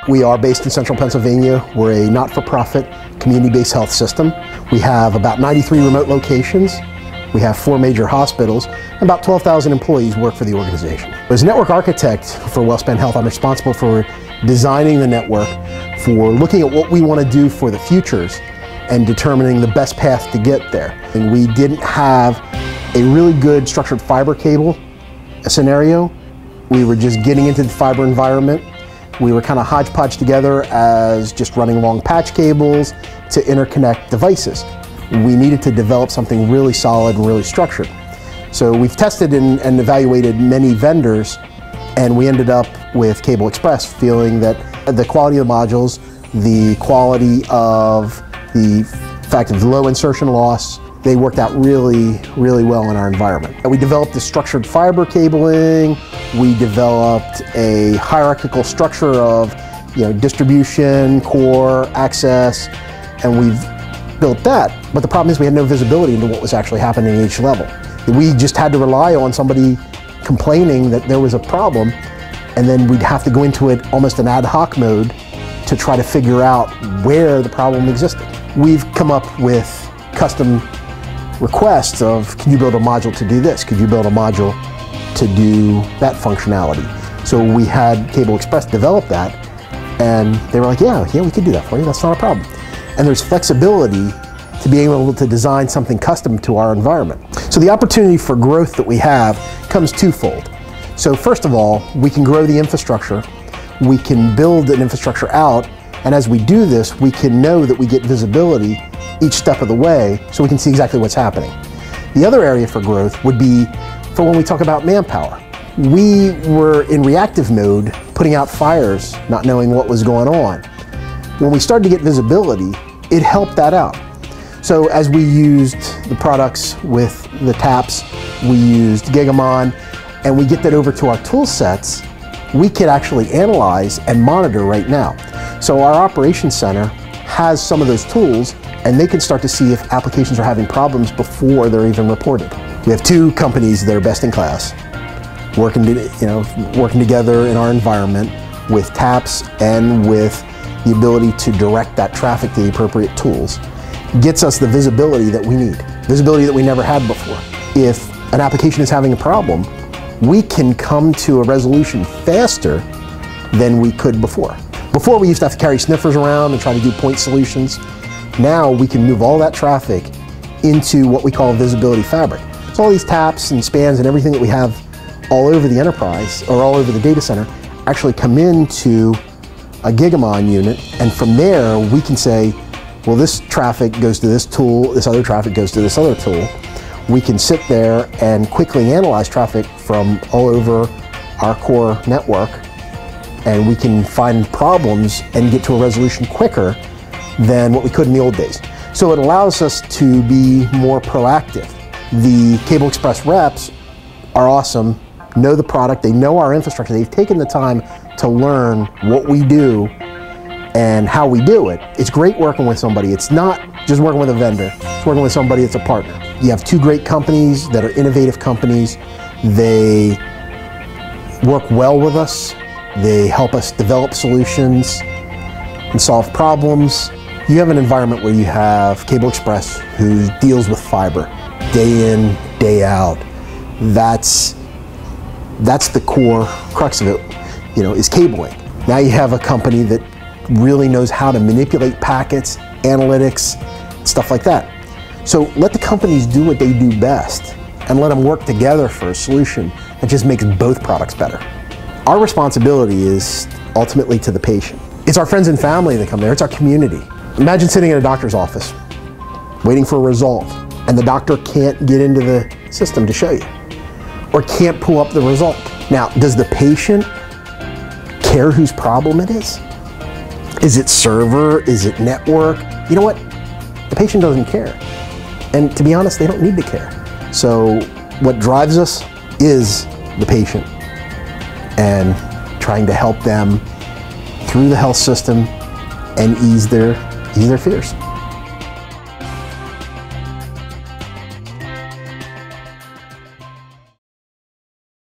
We are based in central Pennsylvania. We're a not-for-profit, community-based health system. We have about 93 remote locations. We have 4 major hospitals. About 12,000 employees work for the organization. As network architect for WellSpan Health, I'm responsible for designing the network, for looking at what we want to do for the futures, and determining the best path to get there. And we didn't have a really good structured fiber cable scenario. We were just getting into the fiber environment. We were kind of hodgepodge together as just running long patch cables to interconnect devices. We needed to develop something really solid and really structured. So we've tested and evaluated many vendors, and we ended up with CABLExpress, feeling that the quality of the modules, the quality of the fact of low insertion loss, they worked out really, really well in our environment. We developed the structured fiber cabling. We developed a hierarchical structure of distribution, core, access, and we've built that. But the problem is we had no visibility into what was actually happening at each level. We just had to rely on somebody complaining that there was a problem, and then we'd have to go into it almost in ad hoc mode to try to figure out where the problem existed. We've come up with custom requests of, can you build a module to do this? Could you build a module to do that functionality? So we had CABLExpress develop that, and they were like, yeah, we could do that for you, that's not a problem. And there's flexibility to be able to design something custom to our environment. So the opportunity for growth that we have comes twofold. So first of all, we can grow the infrastructure, we can build an infrastructure out, and as we do this, we can know that we get visibility each step of the way so we can see exactly what's happening. The other area for growth would be for when we talk about manpower. We were in reactive mode, putting out fires, not knowing what was going on. When we started to get visibility, it helped that out. So as we used the products with the taps, we used Gigamon, and we get that over to our tool sets, we could actually analyze and monitor right now. So our operations center has some of those tools, and they can start to see if applications are having problems before they're even reported. We have 2 companies that are best in class, working together in our environment with taps and with the ability to direct that traffic to the appropriate tools. Gets us the visibility that we need, visibility that we never had before. If an application is having a problem, we can come to a resolution faster than we could before. Before, we used to have to carry sniffers around and try to do point solutions. Now we can move all that traffic into what we call a visibility fabric. So all these taps and spans and everything that we have all over the enterprise or all over the data center actually come into a Gigamon unit, and from there we can say, well, this traffic goes to this tool, this other traffic goes to this other tool. We can sit there and quickly analyze traffic from all over our core network, and we can find problems and get to a resolution quicker than what we could in the old days. So it allows us to be more proactive. The CABLExpress reps are awesome, know the product, they know our infrastructure, they've taken the time to learn what we do and how we do it. It's great working with somebody. It's not just working with a vendor, it's working with somebody that's a partner. You have 2 great companies that are innovative companies. They work well with us. They help us develop solutions and solve problems. You have an environment where you have CABLExpress, who deals with fiber day in, day out. That's the core crux of it, is cabling. Now you have a company that really knows how to manipulate packets, analytics, stuff like that. So let the companies do what they do best and let them work together for a solution that just makes both products better. Our responsibility is ultimately to the patient. It's our friends and family that come there, it's our community. Imagine sitting in a doctor's office, waiting for a result, and the doctor can't get into the system to show you, or can't pull up the result. Now, does the patient care whose problem it is? Is it server? Is it network? You know what? The patient doesn't care. And to be honest, they don't need to care. So what drives us is the patient and trying to help them through the health system and ease their fears.